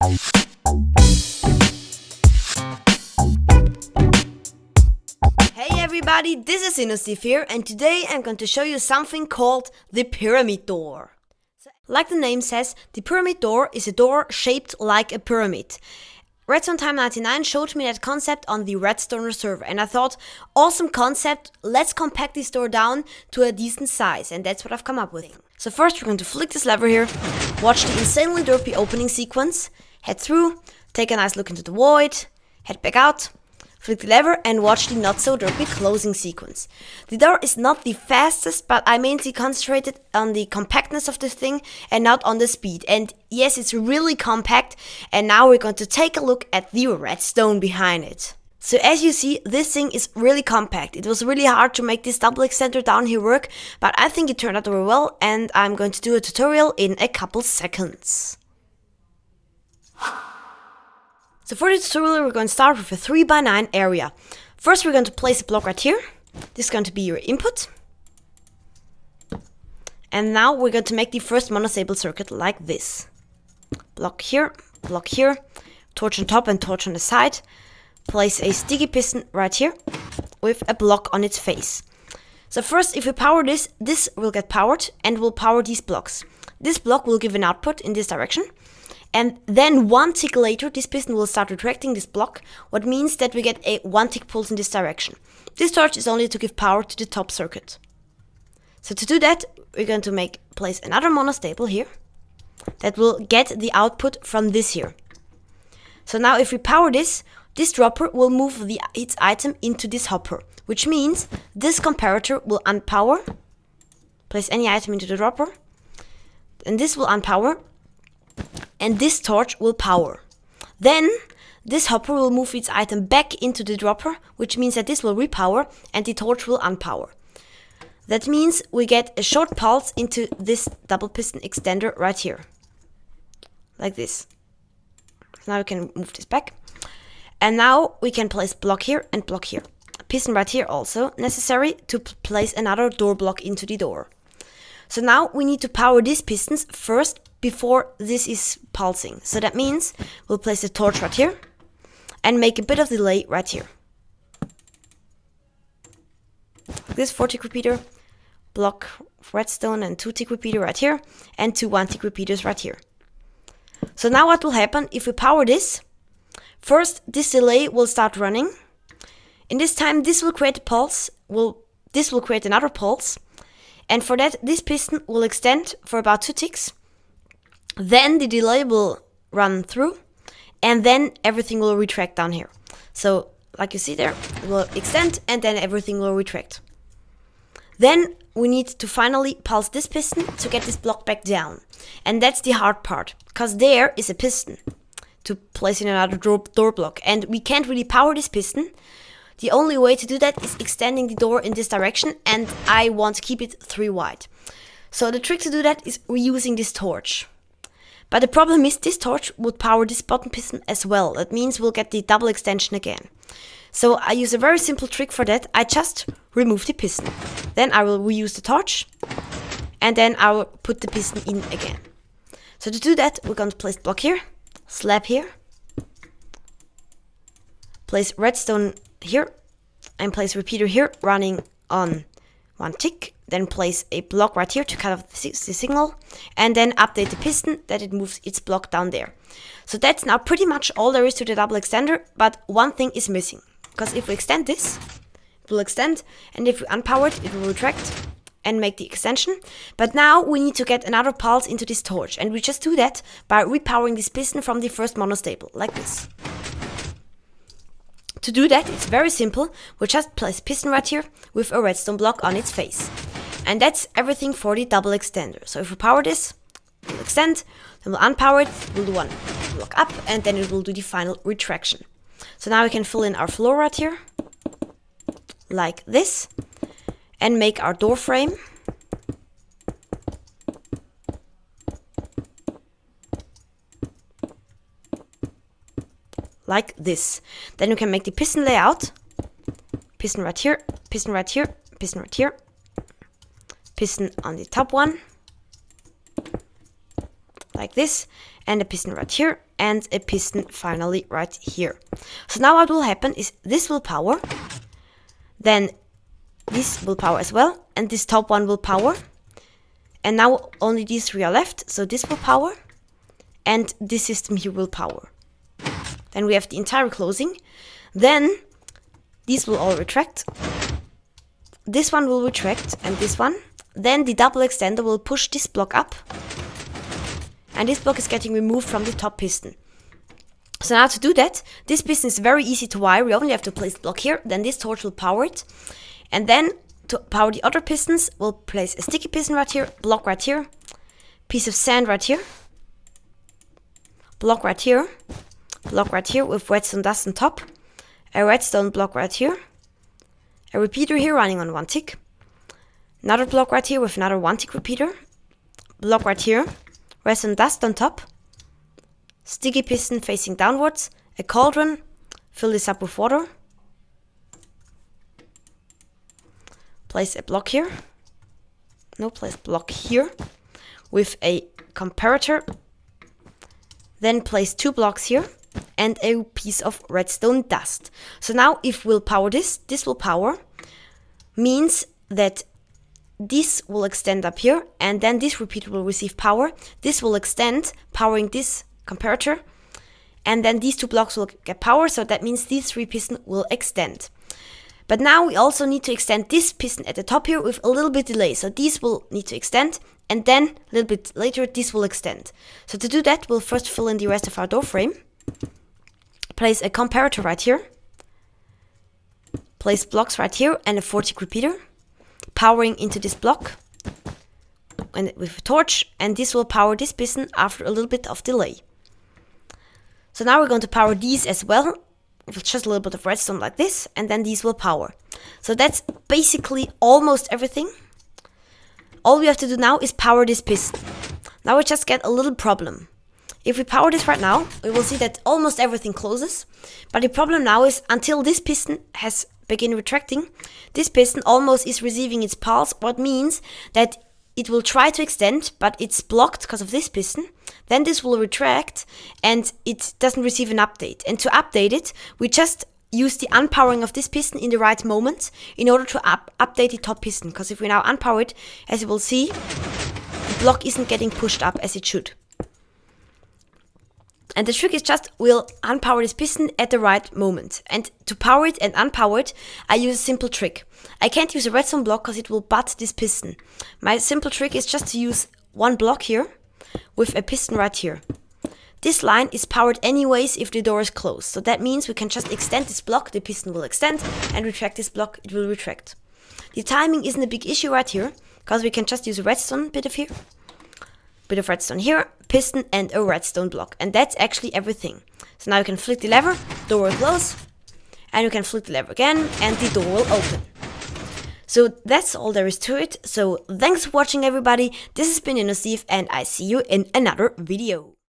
Hey everybody, this is innocraft here, and today I'm going to show you something called the pyramid door. Like the name says, the pyramid door is a door shaped like a pyramid. Redstone Time 99 showed me that concept on the redstoner server, and I thought, awesome concept, let's compact this door down to a decent size, and that's what I've come up with. So first we're going to flick this lever here, watch the insanely derpy opening sequence, head through, take a nice look into the void, head back out, flick the lever and watch the not so derpy closing sequence. The door is not the fastest, but I mainly concentrated on the compactness of this thing and not on the speed. And yes, it's really compact, and now we're going to take a look at the redstone behind it. So as you see, this thing is really compact. It was really hard to make this double extender down here work, but I think it turned out very well, and I'm going to do a tutorial in a couple seconds. So for the tutorial, we're going to start with a 3x9 area. First, we're going to place a block right here. This is going to be your input. And now we're going to make the first monostable circuit like this. Block here, torch on top and torch on the side. Place a sticky piston right here with a block on its face. So first, if we power this, this will get powered and will power these blocks. This block will give an output in this direction. And then 1 tick later, this piston will start retracting this block, what means that we get a 1 tick pulse in this direction. This torch is only to give power to the top circuit. So to do that, we're going to place another monostable here that will get the output from this here. So now if we power this, this dropper will move its item into this hopper, which means this comparator will unpower, place any item into the dropper, and this will unpower, and this torch will power. Then this hopper will move its item back into the dropper, which means that this will repower and the torch will unpower. That means we get a short pulse into this double piston extender right here. Like this. Now we can move this back. And now we can place block here and block here. A piston right here also necessary to place another door block into the door. So now we need to power these pistons first before this is pulsing. So that means we'll place the torch right here and make a bit of delay right here. This 4-tick repeater, block redstone and 2-tick repeater right here, and 2 1-tick repeaters right here. So now what will happen if we power this? First, this delay will start running. In this time, this will create a pulse. This will create another pulse. And for that, this piston will extend for about 2 ticks. Then the delay will run through, and then everything will retract down here. So, like you see there, it will extend, and then everything will retract. Then we need to finally pulse this piston to get this block back down. And that's the hard part, because there is a piston to place in another door block. And we can't really power this piston. The only way to do that is extending the door in this direction, and I want to keep it 3 wide. So the trick to do that is reusing this torch. But the problem is this torch would power this bottom piston as well. That means we'll get the double extension again. So I use a very simple trick for that. I just remove the piston. Then I will reuse the torch, and then I will put the piston in again. So to do that, we're going to place block here, slab here, place redstone here, and place repeater here running on 1 tick. Then place a block right here to cut off the signal, and then update the piston that it moves its block down there. So that's now pretty much all there is to the double extender, but one thing is missing. Because if we extend this, it will extend, and if we unpower it, it will retract and make the extension. But now we need to get another pulse into this torch, and we just do that by repowering this piston from the first monostable, like this. To do that, it's very simple. We'll just place piston right here with a redstone block on its face. And that's everything for the double extender. So if we power this, it will extend, then we'll unpower it, we'll do 1 block up, and then it will do the final retraction. So now we can fill in our floor right here, like this, and make our door frame. Like this. Then we can make the piston layout. Piston right here, piston right here, piston right here. Piston on the top one. Like this. And a piston right here. and a piston finally right here. So now what will happen is this will power, then this will power as well, and this top one will power. And now only these three are left, so this will power, and this system here will power. Then we have the entire closing. Then these will all retract. This one will retract, and this one. Then the double extender will push this block up, and this block is getting removed from the top piston. So now to do that, this piston is very easy to wire. We only have to place the block here, then this torch will power it. And then to power the other pistons, we'll place a sticky piston right here, block right here, piece of sand right here, block right here with redstone dust on top, a redstone block right here, a repeater here running on 1 tick, another block right here with another 1 tick repeater, block right here, redstone dust on top, sticky piston facing downwards, a cauldron, fill this up with water, place a block here, place block here with a comparator, then place 2 blocks here and a piece of redstone dust. So now if we'll power this will power, means that this will extend up here, and then this repeater will receive power. This will extend, powering this comparator, and then these 2 blocks will get power, so that means these 3 pistons will extend. But now we also need to extend this piston at the top here with a little bit delay. So these will need to extend, and then a little bit later this will extend. So to do that, we'll first fill in the rest of our door frame. Place a comparator right here. Place blocks right here and a 4-tick repeater, powering into this block and with a torch, and this will power this piston after a little bit of delay. So now we're going to power these as well, with just a little bit of redstone like this, and then these will power. So that's basically almost everything. All we have to do now is power this piston. Now we just get a little problem. If we power this right now, we will see that almost everything closes. But the problem now is until this piston has begun retracting, this piston almost is receiving its pulse, what means that it will try to extend, but it's blocked because of this piston. Then this will retract and it doesn't receive an update. And to update it, we just use the unpowering of this piston in the right moment in order to update the top piston. Because if we now unpower it, as you will see, the block isn't getting pushed up as it should. And the trick is just, we'll unpower this piston at the right moment. And to power it and unpower it, I use a simple trick. I can't use a redstone block because it will butt this piston. My simple trick is just to use 1 block here with a piston right here. This line is powered anyways if the door is closed. So that means we can just extend this block, the piston will extend, and retract this block, it will retract. The timing isn't a big issue right here, because we can just use a redstone bit of redstone here, piston and a redstone block. And that's actually everything. So now you can flick the lever, door will close, and you can flick the lever again, and the door will open. So that's all there is to it. So thanks for watching everybody. This has been innocraft, and I see you in another video.